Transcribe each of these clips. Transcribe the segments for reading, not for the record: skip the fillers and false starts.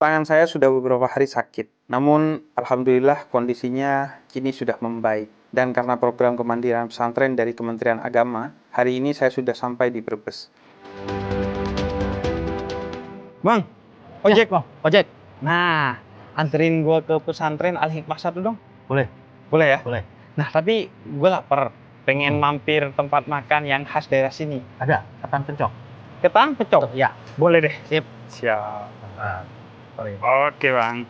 Tangan saya sudah beberapa hari sakit, namun alhamdulillah kondisinya kini sudah membaik. Dan karena program kemandirian pesantren dari Kementerian Agama, hari ini saya sudah sampai di Brebes. Bang, ojek bang, ojek. Nah, anterin gua ke pesantren Al-Hikmah 1 dong. Boleh. Boleh ya? Boleh. Nah, tapi gua lapar. Pengen mampir tempat makan yang khas daerah sini. Ada, ketan pencok. Ketan pecok? Ya. Boleh deh. Sip. Siap. Nah, sorry. Oke bang.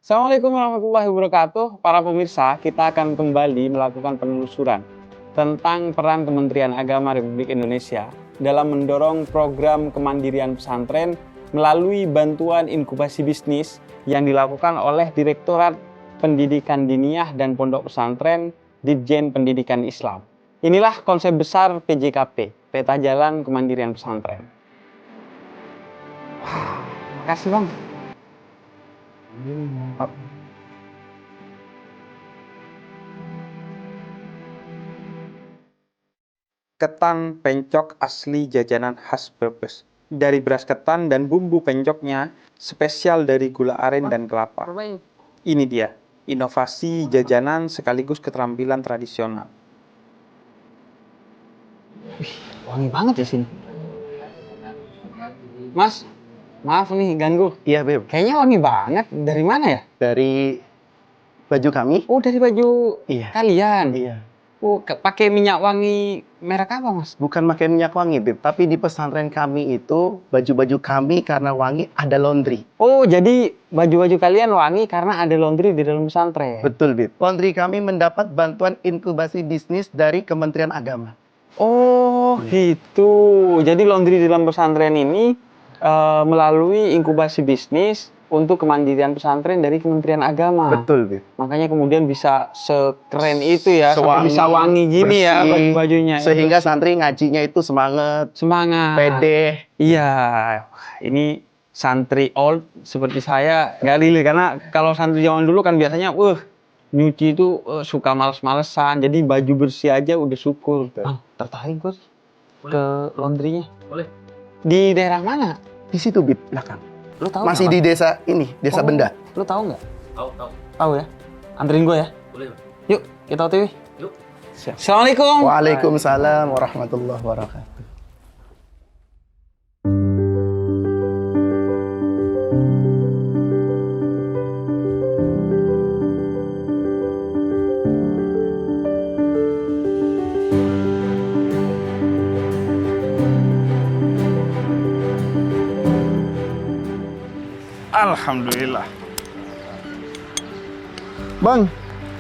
Assalamualaikum warahmatullahi wabarakatuh. Para pemirsa, kita akan kembali melakukan penelusuran tentang peran Kementerian Agama Republik Indonesia dalam mendorong program kemandirian pesantren melalui bantuan inkubasi bisnis yang dilakukan oleh Direktorat Pendidikan Diniyah dan Pondok Pesantren Ditjen Pendidikan Islam. Inilah konsep besar PJKP, Peta Jalan Kemandirian Pesantren. Makasih bang. Ketan pencok asli jajanan khas Brebes. Dari beras ketan dan bumbu pencoknya spesial dari gula aren dan kelapa. Ini dia, inovasi jajanan sekaligus keterampilan tradisional. Wih, wangi banget ya sini. Mas, maaf nih ganggu. Iya, Beb. Kayaknya wangi banget. Dari mana ya? Dari baju kami. Oh, dari baju Iya. kalian. Iya. Oh, pakai minyak wangi merek apa, Mas? Bukan pakai minyak wangi, Beb. Tapi di pesantren kami itu, baju-baju kami karena wangi ada laundry. Oh, jadi baju-baju kalian wangi karena ada laundry di dalam pesantren. Betul, Beb. Laundry kami mendapat bantuan inkubasi bisnis dari Kementerian Agama. Oh, gitu. Jadi laundry di dalam pesantren ini melalui inkubasi bisnis untuk kemandirian pesantren dari Kementerian Agama. Betul, Beb. Makanya kemudian bisa sekeren itu ya, sampai Sewangi, bisa wangi gini bersih, ya baju-bajunya. Sehingga santri ngajinya itu semangat, pede. Iya, ini santri old seperti saya nggak relate karena kalau santri zaman dulu kan biasanya, nyuci itu suka males-malesan, jadi baju bersih aja udah syukur. Bang, tertarik Gus ke laundrynya? Boleh. Di daerah mana? Di situ, Beb, belakang. Lu tahu Masih nggak, di desa ini, desa Benda. Lu tahu nggak? Tahu. Tahu ya? Anterin gue ya? Boleh. Yuk, kita OTW. Yuk. Siap. Assalamualaikum. Waalaikumsalam warahmatullahi wabarakatuh. Alhamdulillah. Bang,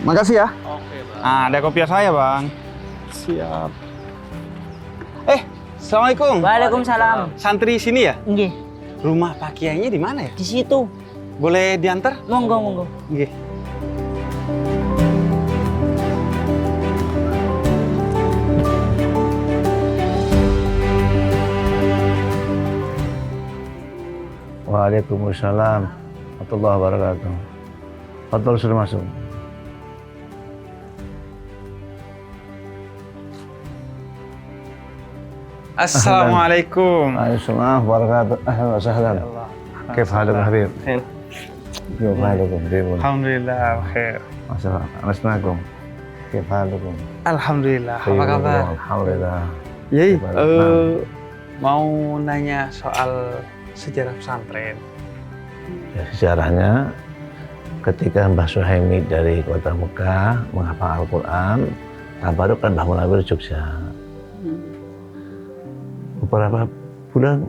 makasih ya. Oke, Bang. Nah, ada kopiah saya, Bang. Siap. Assalamualaikum. Waalaikumsalam. Santri sini ya? Nggih, Rumah Pak Kiainya di mana ya? di situ. Boleh diantar? Monggo, monggo. Nggih. Waalaikumsalam warahmatullahi wabarakatuh. Fadhol sudah masuk. Assalamualaikum. Waalaikumsalam wabarakatuh. Ahlan wa sahlan. Kif haluk habib? Khair. Kif halukum? Alhamdulillah, khair. Masalah. Alasnakum. Kif halukum? Alhamdulillah. Apa kabar? Alhamdulillah. Yai, Nah. mau nanya soal sejarah pesantren. Ya, sejarahnya ketika Mbah Suhaimi dari kota Mekah menghafal Al-Quran, tabaruk kan Mbah Munawir Jogja. beberapa bulan,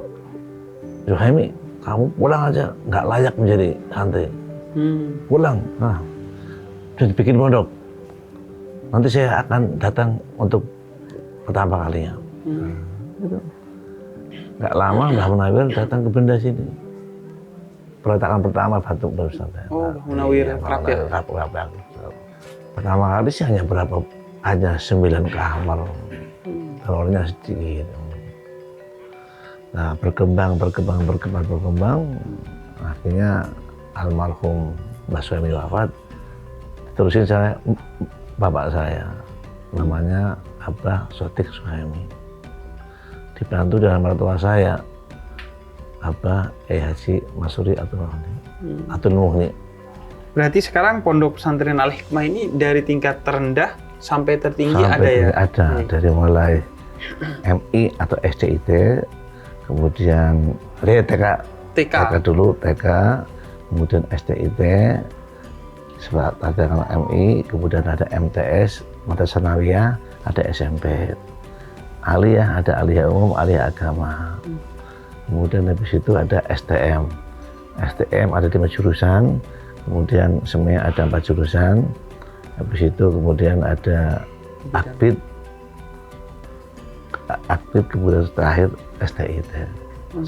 Zuhaimi, kamu pulang aja, nggak layak menjadi santri. Pulang, nah, sudah dibikin pondok. Nanti saya akan datang untuk pertama kalinya. Gitu. Nggak lama Mbah Munawir datang ke benda sini. Peletakan pertama batu pesantren. Oh, Mbah Munawir Rabiah. Pertama kali sih hanya 9 kamar. Telurnya sedikit. Nah, berkembang. Akhirnya almarhum Mbah Suhaimi wafat. Terusin saya, bapak saya, namanya Abah Sotik Suhaimi. Dibantu dengan mertua saya, Abah Haji Masuri Atul Muhni. Berarti sekarang Pondok Pesantren Al-Hikmah ini dari tingkat terendah sampai tertinggi ada ya? Ada, dari mulai MI atau SDIT, kemudian TK dulu, kemudian SDIT, ada MI, kemudian ada MTS, Madrasah Sanawiyah, ada SMP. Aliyah, ada aliyah umum, aliyah agama. Kemudian habis itu ada STM. STM ada 5 jurusan, kemudian SEMIA ada 4 jurusan. Habis itu kemudian ada Akbid, kemudian terakhir STIT.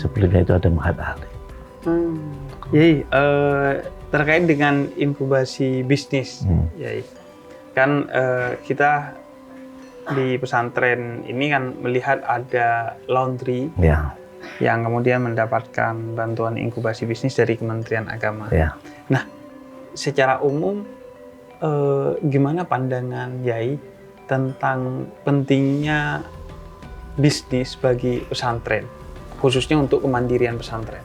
Sebelumnya itu ada Mahat Ali. Yai, terkait dengan inkubasi bisnis, Yai, kan kita di pesantren ini kan melihat ada laundry Ya. yang kemudian mendapatkan bantuan inkubasi bisnis dari Kementerian Agama. Ya. Nah, secara umum gimana pandangan Yai tentang pentingnya bisnis bagi pesantren, khususnya untuk kemandirian pesantren?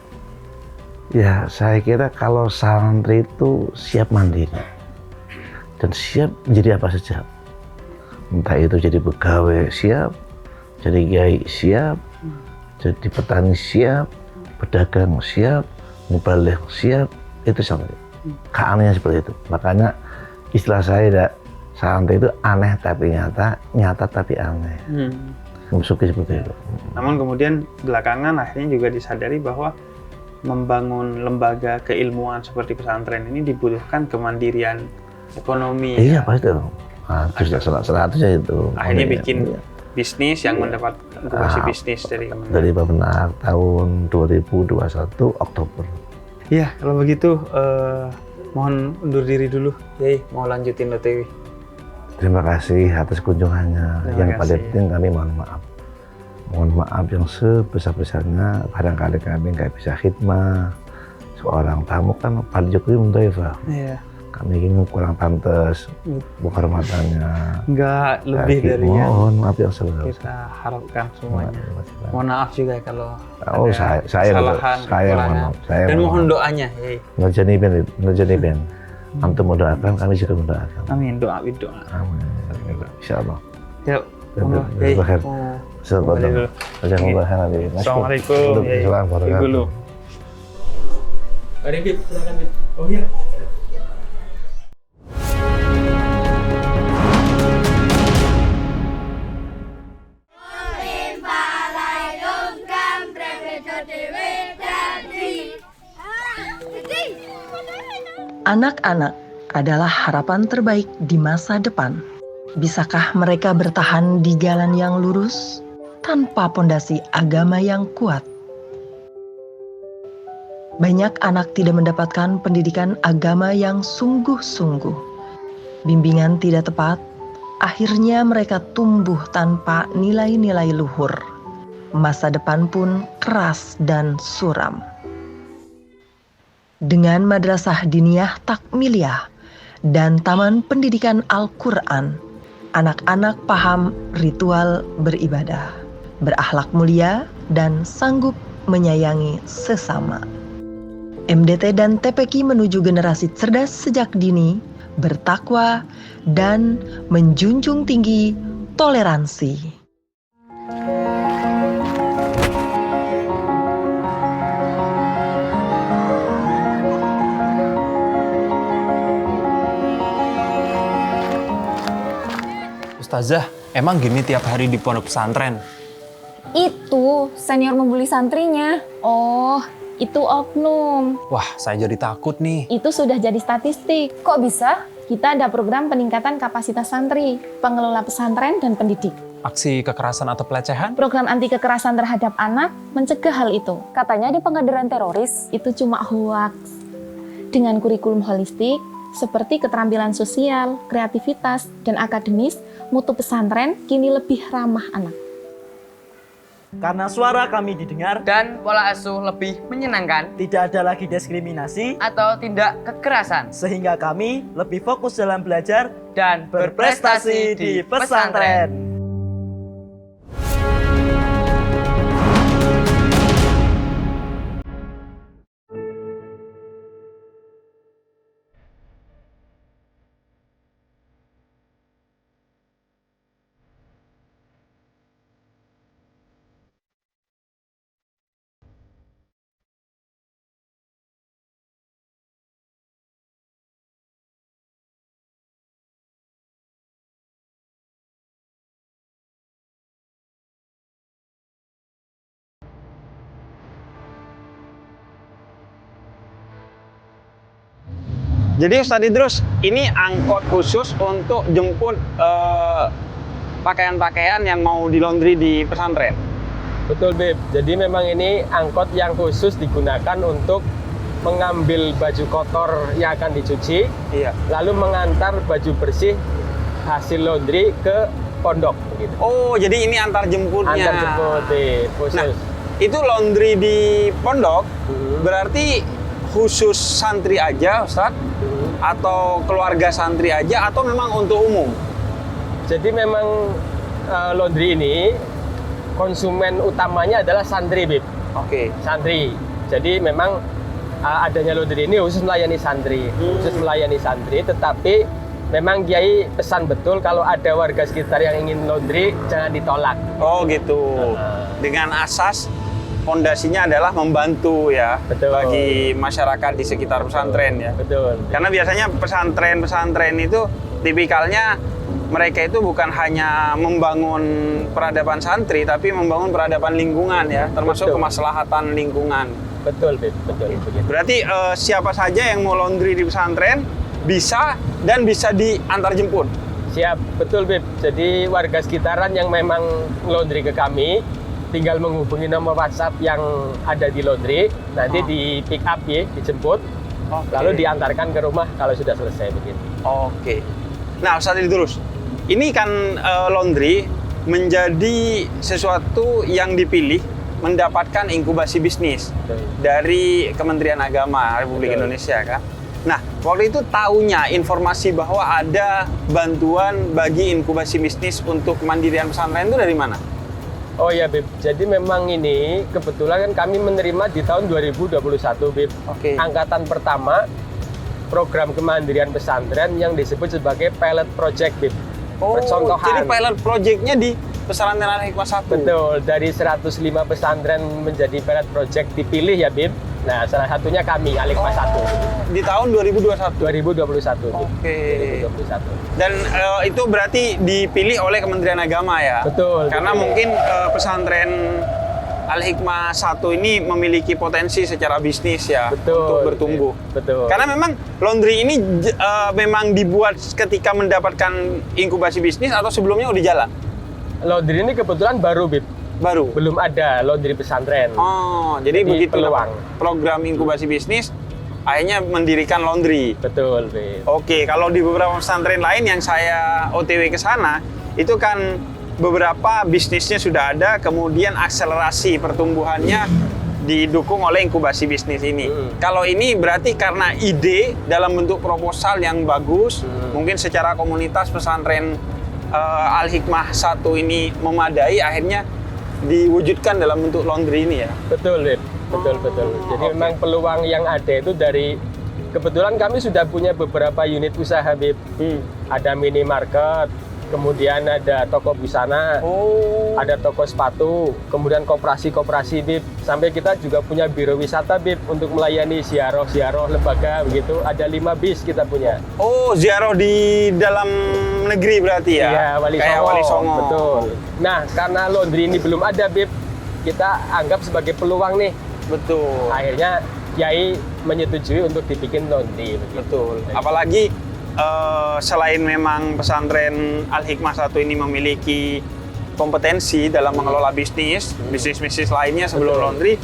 Ya, saya kira kalau santri itu siap mandiri dan siap menjadi apa saja. Entah itu jadi pegawai siap, jadi kiai siap, jadi petani siap, pedagang siap, mubalik siap, itu santri. Keanehan seperti itu. Makanya istilah saya santri itu aneh tapi nyata, nyata tapi aneh. Musuhnya seperti itu. Namun kemudian belakangan akhirnya juga disadari bahwa membangun lembaga keilmuan seperti pesantren ini dibutuhkan kemandirian ekonomi. Iya, pasti dong. Nah, salah satunya itu. Akhirnya bikin bisnis yang mendapat inkubasi bisnis dari Kementerian. Dari Bappenak tahun 2021 Oktober. Iya, kalau begitu mohon undur diri dulu, Yai, mau lanjutin OTW. Terima kasih atas kunjungannya. Yang paling penting kami mohon maaf. Mohon maaf yang sebesar-besarnya, barangkali kami nggak bisa khidmah. Seorang tamu kan Pak Jokowi mendhaifah. Iya. Kami ingin kurang pantas, kehormatannya. Nggak lebih dari yang mohon maaf yang sebesar. kita harapkan semuanya. Mohon maaf juga kalau saya kesalahan, kekurangan. Dan mohon doanya, Yai. Menjadi ben. Antum mendoakan, kami juga mendoakan. Amin, doa. Amin. Insyaallah. Yuk, monggo, Yai. Assalamualaikum. Dulu. Ada Bib, silakan Bib. Oh iya. Anak-anak adalah harapan terbaik di masa depan. Bisakah mereka bertahan di jalan yang lurus tanpa pondasi agama yang kuat? Banyak anak tidak mendapatkan pendidikan agama yang sungguh-sungguh. Bimbingan tidak tepat, akhirnya mereka tumbuh tanpa nilai-nilai luhur. Masa depan pun keras dan suram. Dengan Madrasah Diniyah Takmiliyah dan Taman Pendidikan Al-Quran, anak-anak paham ritual beribadah, berakhlak mulia, dan sanggup menyayangi sesama. MDT dan TPQ menuju generasi cerdas sejak dini, bertakwa, dan menjunjung tinggi toleransi. Ustazah, emang gini tiap hari di pondok pesantren? Itu senior membuli santrinya. Oh, itu oknum. Wah, saya jadi takut nih. Itu sudah jadi statistik. Kok bisa? Kita ada program peningkatan kapasitas santri, pengelola pesantren, dan pendidik. Aksi kekerasan atau pelecehan? Program anti kekerasan terhadap anak mencegah hal itu. Katanya ada pengajaran teroris. Itu cuma hoaks. Dengan kurikulum holistik, seperti keterampilan sosial, kreativitas, dan akademis, mutu pesantren kini lebih ramah anak. Karena suara kami didengar dan pola asuh lebih menyenangkan, tidak ada lagi diskriminasi atau tindak kekerasan, sehingga kami lebih fokus dalam belajar dan berprestasi di pesantren. Jadi Ustadz Idrus, ini angkot khusus untuk jemput pakaian-pakaian yang mau di laundry di pesantren. Betul, Beb. Jadi memang ini angkot yang khusus digunakan untuk mengambil baju kotor yang akan dicuci, lalu mengantar baju bersih hasil laundry ke pondok. Begitu. Oh, jadi ini antar jemputnya. Antar jemput, Beb, khusus. Nah, itu laundry di pondok, berarti khusus santri aja, Ustadz? Atau keluarga santri aja, atau memang untuk umum? Jadi memang laundry ini konsumen utamanya adalah santri, Bib. Oke. Santri. Jadi memang adanya laundry ini khusus melayani santri, tetapi memang Kiai pesan betul kalau ada warga sekitar yang ingin laundry jangan ditolak. Oh gitu. Dengan asas fondasinya adalah membantu ya. Betul. Bagi masyarakat di sekitar pesantren ya. Betul. Karena biasanya pesantren itu tipikalnya mereka itu bukan hanya membangun peradaban santri, tapi membangun peradaban lingkungan ya, termasuk kemaslahatan lingkungan. Betul, Bib. Betul. Begitu. Berarti siapa saja yang mau laundry di pesantren bisa dan bisa diantar jemput. Siap, betul, Bib. Jadi warga sekitaran yang memang laundry ke kami tinggal menghubungi nomor WhatsApp yang ada di laundry, nanti di pick up ya, dijemput, lalu diantarkan ke rumah kalau sudah selesai begitu. Oke. Nah, Ustadz Idrus, ini kan laundry menjadi sesuatu yang dipilih mendapatkan inkubasi bisnis dari Kementerian Agama Republik Indonesia kan. Nah, waktu itu taunya informasi bahwa ada bantuan bagi inkubasi bisnis untuk kemandirian pesantren itu dari mana? Oh ya, Bib. Jadi memang ini kebetulan kan kami menerima di tahun 2021, Bib. Oke. Angkatan pertama program kemandirian pesantren yang disebut sebagai pilot project, Bib. Oh, Percontohan. jadi pilot project-nya di pesantren Al-Hikmah 1. Betul, dari 105 pesantren menjadi pilot project dipilih ya, Bib. Nah, salah satunya kami, Al-Hikmah 1. Di tahun 2021? 2021, Bib. Oke. 2021. Dan itu berarti dipilih oleh Kementerian Agama ya? Betul. Karena betul. mungkin pesantren Al-Hikmah 1 ini memiliki potensi secara bisnis ya, untuk bertumbuh. Betul. Karena memang laundry ini memang dibuat ketika mendapatkan inkubasi bisnis atau sebelumnya udah jalan? Laundry ini kebetulan baru, Bib. Baru? Belum ada laundry pesantren. Oh, jadi begitu peluang. Program inkubasi bisnis, akhirnya mendirikan laundry. Betul, Bib. Oke, kalau di beberapa pesantren lain yang saya OTW ke sana, itu kan beberapa bisnisnya sudah ada, kemudian akselerasi pertumbuhannya didukung oleh inkubasi bisnis ini. Kalau ini berarti karena ide dalam bentuk proposal yang bagus, mungkin secara komunitas pesantren Al-Hikmah 1 ini memadai, akhirnya diwujudkan dalam bentuk laundry ini ya? Betul, Bib. Betul. Jadi memang peluang yang ada itu dari, kebetulan kami sudah punya beberapa unit usaha, Bib. Ada minimarket, kemudian ada toko busana, ada toko sepatu, kemudian koperasi Bib. Sampai kita juga punya biro wisata Bib untuk melayani ziarah lembaga begitu. Ada 5 bis kita punya. Oh, ziarah di dalam negeri berarti ya? Iya, Kayak Wali Songo. Betul. Nah, karena laundry ini belum ada Bib, kita anggap sebagai peluang nih. Betul. Akhirnya Yai menyetujui untuk dibikin laundry. Betul. Apalagi selain memang pesantren Al-Hikmah 1 ini memiliki kompetensi dalam mengelola bisnis lainnya sebelum laundry,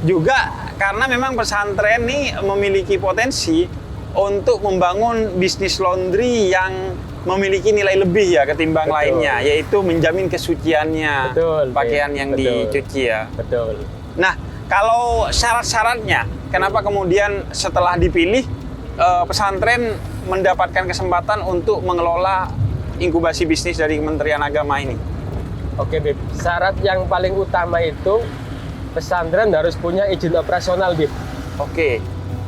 juga karena memang pesantren ini memiliki potensi untuk membangun bisnis laundry yang memiliki nilai lebih ya ketimbang lainnya, yaitu menjamin kesuciannya pakaian yang dicuci ya. Betul. Nah, kalau syarat-syaratnya, kenapa kemudian setelah dipilih pesantren mendapatkan kesempatan untuk mengelola inkubasi bisnis dari Kementerian Agama ini? Oke, Bib. Syarat yang paling utama itu pesantren harus punya izin operasional, Bib. Oke.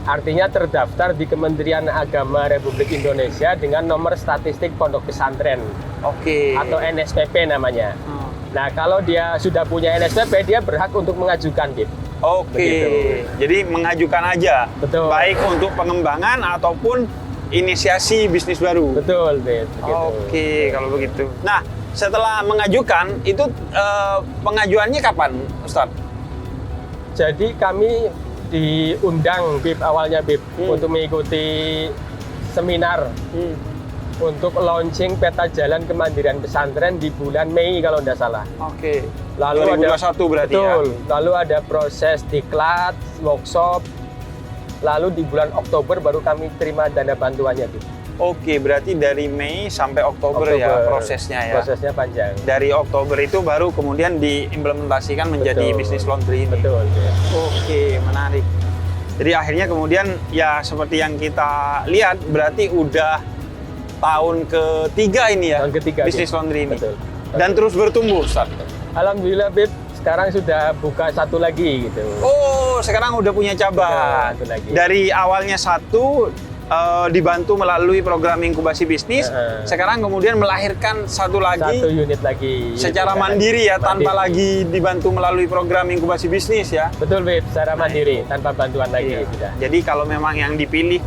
Artinya terdaftar di Kementerian Agama Republik Indonesia dengan nomor statistik pondok pesantren. Oke. Atau NSPP namanya. Nah, kalau dia sudah punya NSPP, dia berhak untuk mengajukan, Bib. Oke. Begitu. Jadi mengajukan aja. Betul. Baik untuk pengembangan ataupun inisiasi bisnis baru. Betul, Bib. Oke, kalau begitu. Nah, setelah mengajukan, itu pengajuannya kapan, Ustadz? Jadi kami diundang, Bib, awalnya, Bib, untuk mengikuti seminar untuk launching peta jalan kemandirian pesantren di bulan Mei kalau tidak salah. Oke. Lalu 2021 berarti betul, ya? Lalu ada proses diklat, workshop, lalu di bulan Oktober baru kami terima dana bantuannya, Bib. Oke, berarti dari Mei sampai Oktober ya prosesnya ya? Prosesnya panjang. Dari Oktober itu baru kemudian diimplementasikan menjadi bisnis laundry ini? Betul. Ya. Oke, menarik. Jadi akhirnya kemudian ya seperti yang kita lihat, berarti udah tahun ketiga ini ya? Tahun ketiga, bisnis Bib. laundry ini? Betul. Dan terus bertumbuh, Ustaz? Alhamdulillah, Bib. Sekarang sudah buka satu lagi gitu. Oh, sekarang udah punya cabang. Satu lagi. Dari awalnya satu, dibantu melalui program inkubasi bisnis, sekarang kemudian melahirkan satu unit lagi secara mandiri ya, tanpa lagi dibantu melalui program inkubasi bisnis ya. Betul, Bib, secara mandiri tanpa bantuan lagi. Jadi kalau memang yang dipilih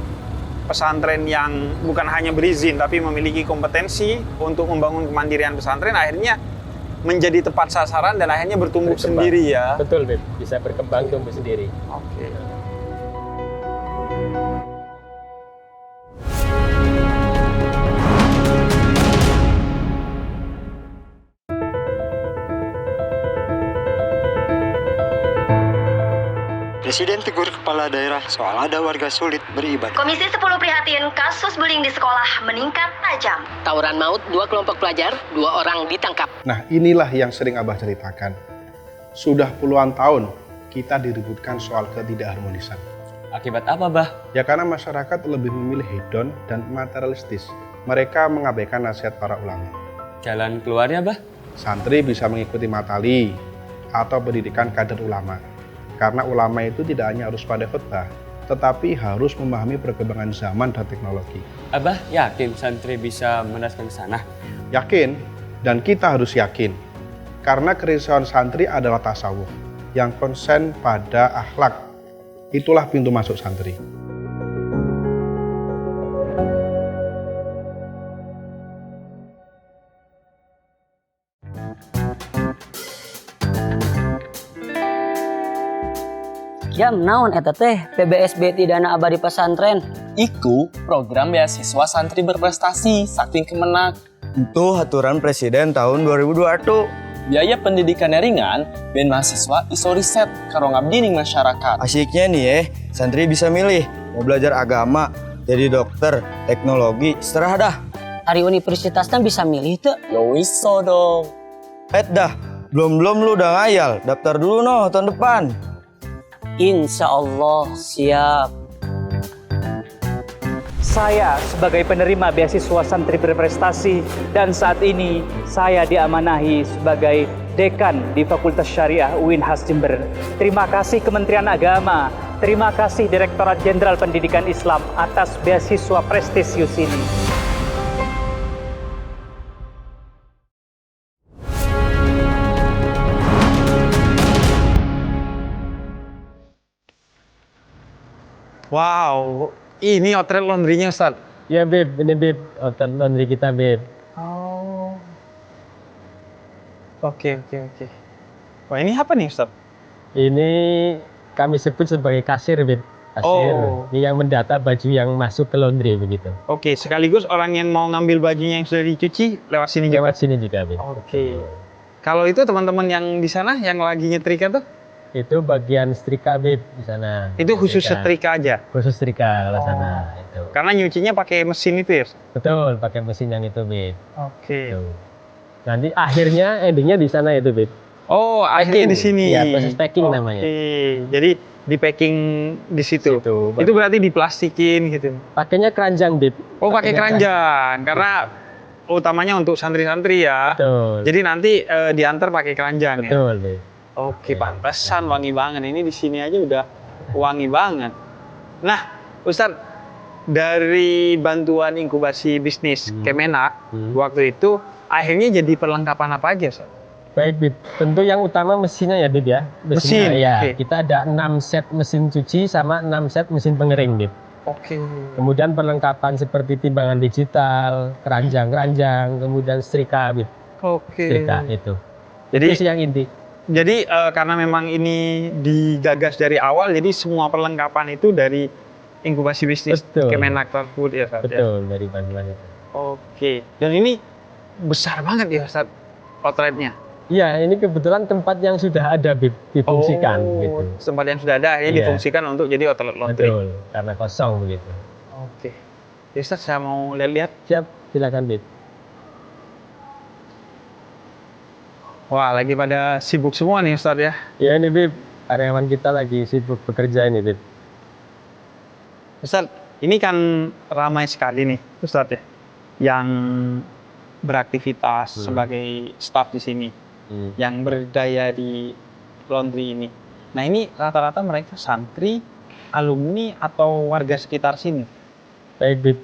pesantren yang bukan hanya berizin tapi memiliki kompetensi untuk membangun kemandirian pesantren, akhirnya menjadi tepat sasaran dan akhirnya bertumbuh sendiri ya. Betul, Bib, bisa berkembang tumbuh sendiri. Oke. Presiden tegur kepala daerah soal ada warga sulit beribadah. Komisi 10 prihatin kasus bullying di sekolah meningkat tajam. Tawuran maut 2 kelompok pelajar, 2 orang ditangkap. Nah, inilah yang sering Abah ceritakan. Sudah puluhan tahun kita diributkan soal ketidakharmonisan. Akibat apa, Bah? Ya karena masyarakat lebih memilih hedon dan materialistis. Mereka mengabaikan nasihat para ulama. Jalan keluarnya, Bah? Santri bisa mengikuti matali atau pendidikan kader ulama. Karena ulama itu tidak hanya harus pada khutbah, tetapi harus memahami perkembangan zaman dan teknologi. Abah yakin santri bisa menjelaskan ke sana? Yakin, dan kita harus yakin. Karena kerisauan santri adalah tasawuf, yang konsen pada akhlak. Itulah pintu masuk santri. Jam naon eta teh PBSB Dana Abadi Pesantren? Iku program beasiswa santri berprestasi saking Kemenak. Itu aturan presiden tahun 2021. Biaya pendidikannya ringan, ben mahasiswa iso riset karo ngabdi ning masyarakat. Asyiknya nih santri bisa milih mau belajar agama, jadi dokter, teknologi, serah dah. Hari universitasnya bisa milih tuh? Ya iso dong. Dah, belum lu udah ngayal, daftar dulu noh tahun depan. Insya Allah siap. Saya sebagai penerima beasiswa santri berprestasi dan saat ini saya diamanahi sebagai dekan di Fakultas Syariah UINHAS Jember. Terima kasih Kementerian Agama, terima kasih Direktorat Jenderal Pendidikan Islam atas beasiswa prestisius ini. Wow, ini outlet laundry-nya Ustaz. Ya Beb, ini Beb, outlet laundry kita Beb. Oh. Oke. Wah, ini apa nih Ustaz? Ini kami sebut sebagai kasir Beb. Kasir. Oh. Ini yang mendata baju yang masuk ke laundry begitu. Oke, sekaligus orang yang mau ngambil bajunya yang sudah dicuci lewat sini juga. Lewat sini juga Beb. Oke. Kalau itu teman-teman yang di sana yang lagi nyetrika tuh? Itu bagian setrika Beb di sana. Itu khusus setrika aja? Khusus setrika kalau sana. Itu. Karena nyucinya pakai mesin itu ya? Betul, pakai mesin yang itu Beb. Oke. Tuh. Nanti akhirnya, endingnya di sana itu Beb. Oh, akhirnya di sini. Iya, proses packing namanya. Oke, jadi di packing di situ. Itu berarti diplastikin gitu. Pakainya keranjang Beb. Oh, pakai keranjang karena utamanya untuk santri-santri ya. Betul. Jadi nanti diantar pakai keranjang. Betul, ya. Beb. Oke, pantesan wangi banget. Ini di sini aja udah wangi banget. Nah, Ustadz, dari bantuan inkubasi bisnis Kemenak waktu itu akhirnya jadi perlengkapan apa aja, Ustadz? Baik, Bib. Tentu yang utama mesinnya ya, Bib ya. Mesin. Ya, Okay. kita ada 6 set mesin cuci sama 6 set mesin pengering, Bib. Oke. Kemudian perlengkapan seperti timbangan digital, keranjang-keranjang, kemudian setrika, Bib. Oke. Setrika itu. Jadi itu yang inti. Jadi karena memang ini digagas dari awal, jadi semua perlengkapan itu dari inkubasi bisnis Kemenak Food ya, Ustadz? Betul, dari bantuan itu. Oke. Dan ini besar banget ya, Ustadz, outletnya? Iya, ini kebetulan tempat yang sudah ada, Bib, difungsikan gitu. Tempat yang sudah ada akhirnya difungsikan untuk jadi outlet laundry. Betul, karena kosong begitu. Oke. Ya, Ustadz, saya mau lihat-lihat. Siap, silakan, Bib. Wah, lagi pada sibuk semua nih, Ustadz ya? Ya, ini Bib, karyawan kita lagi sibuk bekerja ini, Bib. Ustadz, ini kan ramai sekali nih, Ustadz ya, yang beraktivitas sebagai staf di sini, yang berdaya di laundry ini. Nah, ini rata-rata mereka santri, alumni, atau warga sekitar sini? Baik, Bib.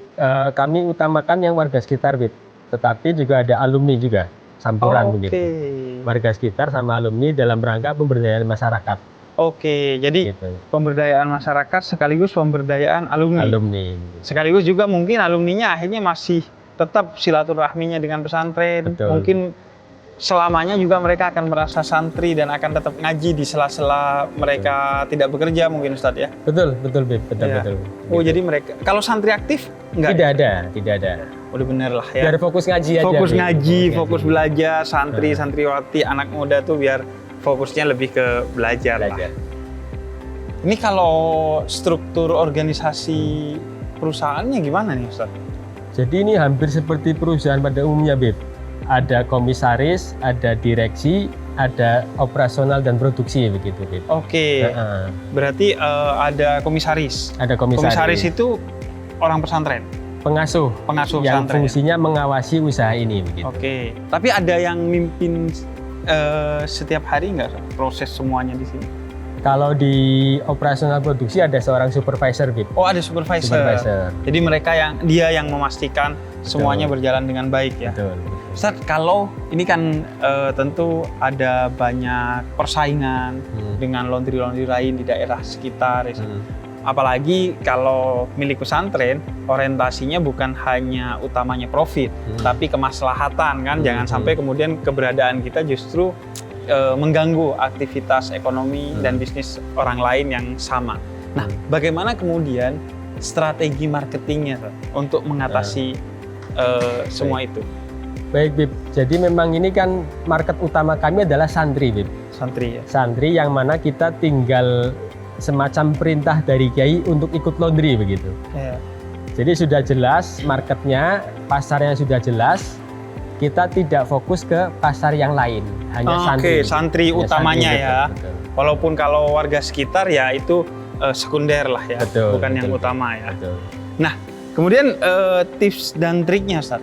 Kami utamakan yang warga sekitar, Bib. Tetapi juga ada alumni juga, campuran begitu. Warga sekitar sama alumni dalam rangka pemberdayaan masyarakat. Oke, jadi pemberdayaan masyarakat sekaligus pemberdayaan alumni. Sekaligus juga mungkin alumninya akhirnya masih tetap silaturahminya dengan pesantren. Betul. Mungkin selamanya juga mereka akan merasa santri dan akan tetap ngaji di sela-sela mereka tidak bekerja mungkin, Ustadz ya? Betul, Bib. Betul. Oh, jadi mereka, kalau santri aktif? Enggak? Tidak ada. Udah bener lah ya. Biar fokus ngaji aja. Fokus ngaji, fokus belajar, santriwati, anak muda tuh biar fokusnya lebih ke belajar. Lah. Ini kalau struktur organisasi perusahaannya gimana nih, Ustaz? Jadi ini hampir seperti perusahaan pada umumnya, Bib. Ada komisaris, ada direksi, ada operasional dan produksi begitu, Bib. Oke. Berarti ada komisaris. Ada komisaris. Komisaris itu orang pesantren. Pengasuh yang pesantren. Fungsinya mengawasi usaha ini begitu. Oke. Tapi ada yang mimpin setiap hari nggak proses semuanya di sini? Kalau di operasional produksi ada seorang supervisor, Bib. Oh, ada supervisor. Jadi mereka dia yang memastikan semuanya berjalan dengan baik ya. Betul. Ustaz, kalau ini kan tentu ada banyak persaingan dengan laundry-laundry lain di daerah sekitar. Apalagi kalau milik pesantren, orientasinya bukan hanya utamanya profit, tapi kemaslahatan kan. Jangan sampai kemudian keberadaan kita justru mengganggu aktivitas ekonomi dan bisnis orang lain yang sama. Nah, bagaimana kemudian strategi marketingnya untuk mengatasi semua itu? Baik, Bib. Jadi memang ini kan market utama kami adalah santri, Bib. Santri ya? Santri yang mana kita tinggal semacam perintah dari kiai untuk ikut laundry begitu. Ya. Jadi sudah jelas marketnya, pasarnya sudah jelas. Kita tidak fokus ke pasar yang lain, hanya santri. Oke, santri utamanya santri, ya. Betul. Walaupun kalau warga sekitar ya itu sekunder lah ya, bukan yang utama ya. Betul. Nah, kemudian tips dan triknya, Ustaz,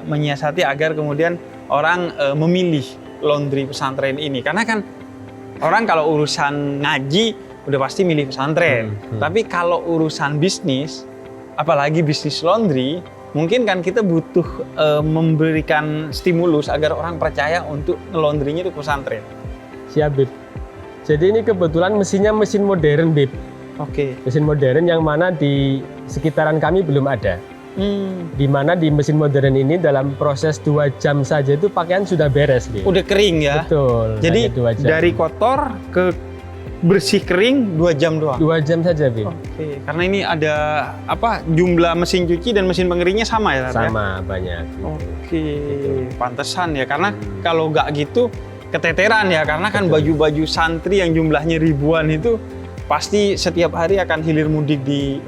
menyiasati agar kemudian orang memilih laundry pesantren ini, karena kan orang kalau urusan ngaji udah pasti milih pesantren. Tapi kalau urusan bisnis, apalagi bisnis laundry, mungkin kan kita butuh memberikan stimulus agar orang percaya untuk nge-laundry-nya itu pesantren. Siap, Bib. Jadi ini kebetulan mesinnya mesin modern, Bib. Oke. Mesin modern yang mana di sekitaran kami belum ada. Di mana di mesin modern ini dalam proses 2 jam saja itu pakaian sudah beres. Udah kering ya? Betul. Jadi dari kotor ke bersih kering 2 jam doang? 2 jam saja, Bim. Oke, karena ini ada jumlah mesin cuci dan mesin pengeringnya sama ya? Sama, banyak. Oke, pantesan ya, karena kalau nggak gitu keteteran ya, karena kan baju-baju santri yang jumlahnya ribuan itu pasti setiap hari akan hilir mudik di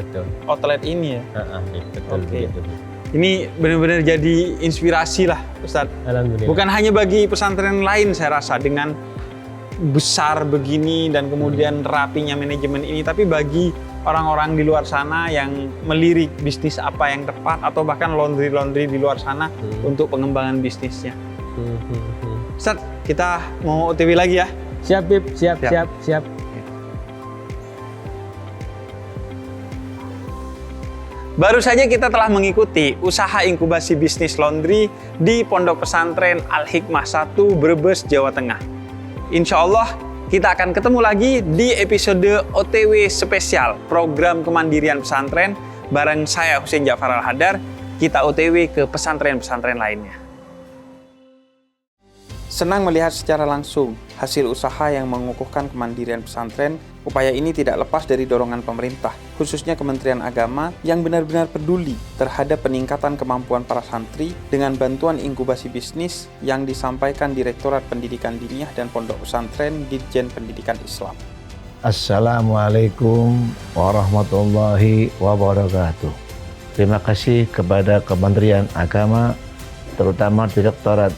outlet ini ya? Betul. Begitu. Ini benar-benar jadi inspirasi lah, Ustadz. Alhamdulillah. Bukan hanya bagi pesantren lain saya rasa dengan besar begini dan kemudian rapinya manajemen ini, tapi bagi orang-orang di luar sana yang melirik bisnis apa yang tepat atau bahkan laundry di luar sana untuk pengembangan bisnisnya. Ustadz, kita mau OTW lagi ya? Siap, Bib. Siap. Baru saja kita telah mengikuti usaha inkubasi bisnis laundry di Pondok Pesantren Al-Hikmah 1 Brebes, Jawa Tengah. Insya Allah kita akan ketemu lagi di episode OTW spesial program kemandirian pesantren bareng saya Husein Ja'far Al-Hadar. Kita OTW ke pesantren-pesantren lainnya. Senang melihat secara langsung hasil usaha yang mengukuhkan kemandirian pesantren. Upaya ini tidak lepas dari dorongan pemerintah, khususnya Kementerian Agama yang benar-benar peduli terhadap peningkatan kemampuan para santri dengan bantuan inkubasi bisnis yang disampaikan Direktorat Pendidikan Diniyah dan Pondok Pesantren Ditjen Pendidikan Islam. Assalamualaikum warahmatullahi wabarakatuh. Terima kasih kepada Kementerian Agama, terutama Direktorat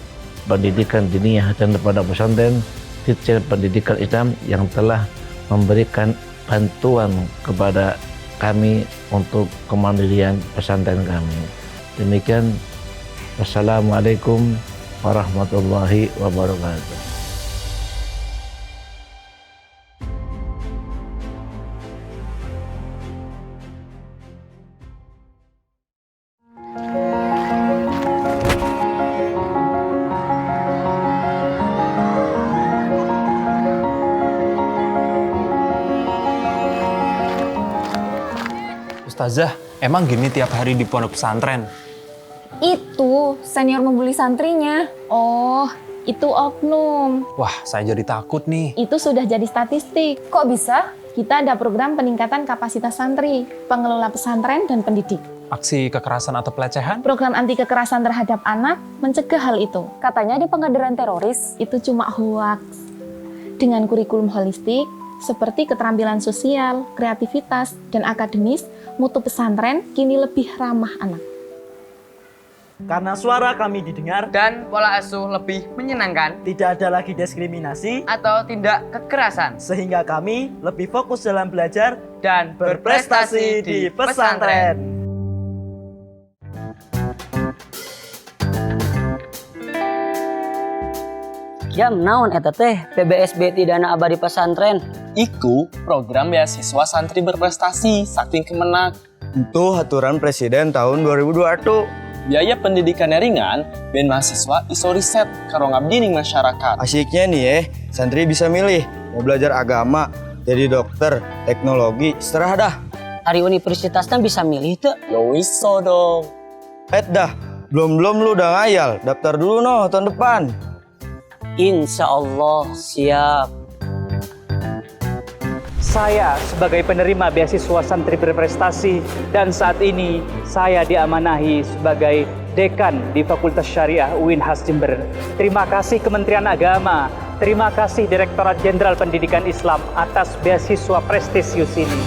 Pendidikan Diniyah dan Pondok Pesantren Ditjen Pendidikan Islam yang telah memberikan bantuan kepada kami untuk kemandirian pesantren kami. Demikian, wassalamualaikum warahmatullahi wabarakatuh. Ustazah, emang gini tiap hari di pondok pesantren? Itu senior membuli santrinya. Oh, itu oknum. Wah, saya jadi takut nih. Itu sudah jadi statistik. Kok bisa? Kita ada program peningkatan kapasitas santri, pengelola pesantren, dan pendidik. Aksi kekerasan atau pelecehan? Program anti kekerasan terhadap anak mencegah hal itu. Katanya ada pengaderan teroris. Itu cuma hoaks. Dengan kurikulum holistik, seperti keterampilan sosial, kreativitas, dan akademis, mutu pesantren kini lebih ramah anak. Karena suara kami didengar dan pola asuh lebih menyenangkan, tidak ada lagi diskriminasi atau tindak kekerasan, sehingga kami lebih fokus dalam belajar dan berprestasi di pesantren. Jam naon eta teh PBSB Dana Abadi Pesantren? Iku program beasiswa santri berprestasi saking Kemenak. Itu aturan Presiden tahun 2021. Biaya pendidikannya ringan, ben mahasiswa iso riset karo ngabdi ning masyarakat. Asyiknya nih santri bisa milih mau belajar agama, jadi dokter, teknologi, serah dah. Hari universitasnya bisa milih tuh? Ya iso dong. Dah, belum lu udah ngayal, daftar dulu noh tahun depan. Insya Allah siap. Saya sebagai penerima beasiswa santri berprestasi dan saat ini saya diamanahi sebagai Dekan di Fakultas Syariah UIN Jember. Terima kasih Kementerian Agama, terima kasih Direktorat Jenderal Pendidikan Islam atas beasiswa prestisius ini.